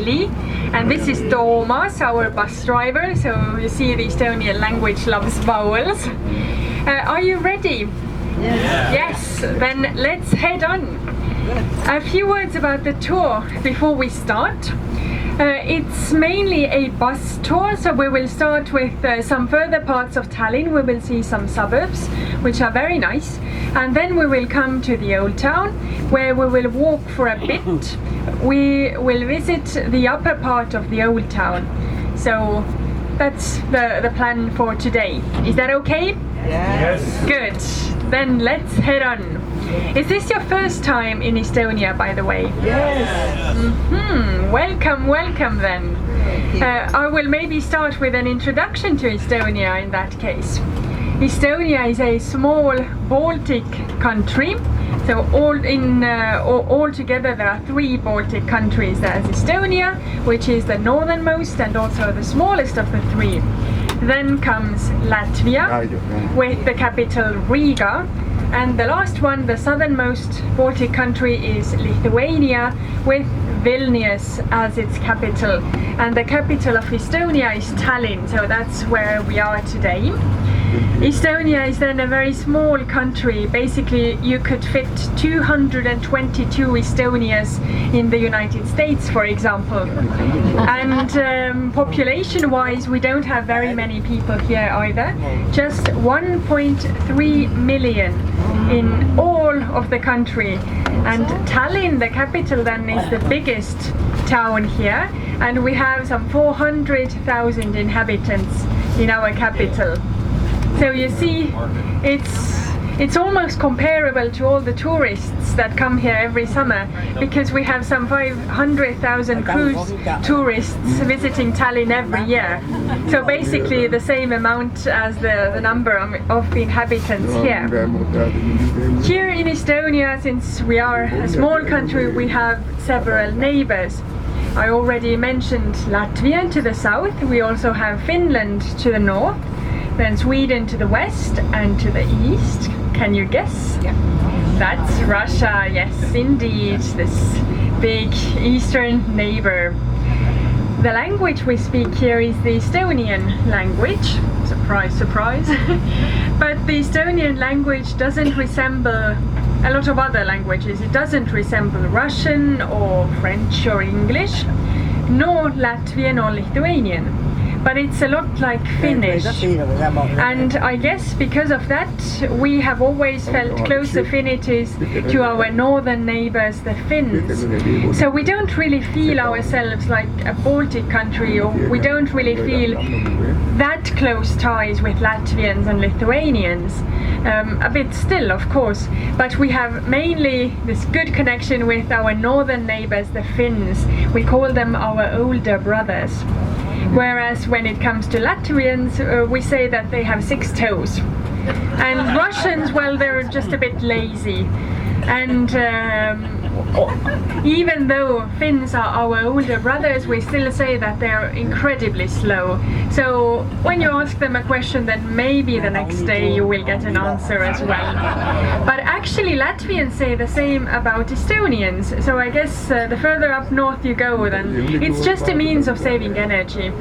Heli, and this is Toomas, our bus driver. So you see, the Estonian language loves vowels. Are you ready? Yes, then let's head on. A few words about the tour before we start. It's mainly a bus tour, so we will start with some further parts of Tallinn. We will see some suburbs, which are very nice, and then we will come to the old town, where we will walk for a bit. We will visit the upper part of the old town. So that's the plan for today. Is that okay? Yes. Good. Then let's head on. Is this your first time in Estonia, by the way? Yes. Welcome then. I will maybe start with an introduction to Estonia in that case. Estonia is a small Baltic country. So all together there are 3 Baltic countries. There's Estonia, which is the northernmost and also the smallest of the 3. Then comes Latvia, with the capital Riga. And the last one, the southernmost Baltic country, is Lithuania, with Vilnius as its capital. And the capital of Estonia is Tallinn, so that's where we are today. Estonia is then a very small country. Basically, you could fit 222 Estonias in the United States, for example. And population-wise, we don't have very many people here either. Just 1.3 million in all of the country. And Tallinn, the capital, then is the biggest town here. And we have some 400,000 inhabitants in our capital. So you see, it's almost comparable to all the tourists that come here every summer, because we have some 500,000 cruise tourists visiting Tallinn every year. So basically the same amount as the number of inhabitants here. Here in Estonia, since we are a small country, we have several neighbors. I already mentioned Latvia to the south. We also have Finland to the north. Then Sweden to the west and to the east. Can you guess? Yeah. That's Russia, yes indeed, this big eastern neighbor. The language we speak here is the Estonian language. Surprise, surprise. But the Estonian language doesn't resemble a lot of other languages. It doesn't resemble Russian or French or English, nor Latvian or Lithuanian. But it's a lot like Finnish, and I guess because of that we have always felt close affinities to our northern neighbors, the Finns. So we don't really feel ourselves like a Baltic country, or we don't really feel that close ties with Latvians and Lithuanians. A bit still, of course, but we have mainly this good connection with our northern neighbors, the Finns. We call them our older brothers. Whereas when it comes to Latvians, we say that they have 6 toes. And Russians, well, they're just a bit lazy. And even though Finns are our older brothers, we still say that they're incredibly slow. So when you ask them a question, then maybe the next day you will get an answer as well. But actually Latvians say the same about Estonians. So I guess the further up north you go, then it's just a means of saving energy.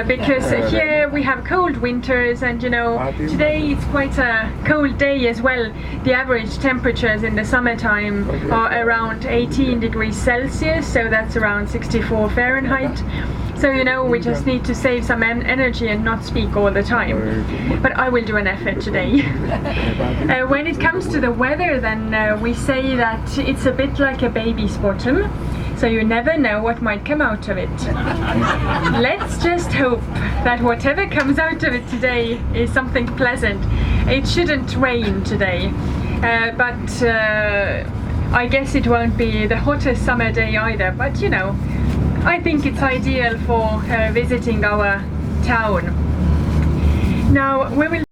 Because here we have cold winters, and you know, today it's quite a cold day as well. The average temperatures in the summertime are around 18 degrees Celsius, so that's around 64 Fahrenheit. So you know, we just need to save some energy and not speak all the time. But I will do an effort today. When it comes to the weather, then we say that it's a bit like a baby's bottom. So you never know what might come out of it. Let's just hope that whatever comes out of it today is something pleasant. It shouldn't rain today. But I guess it won't be the hottest summer day either, but you know, I think it's ideal for visiting our town. Now we will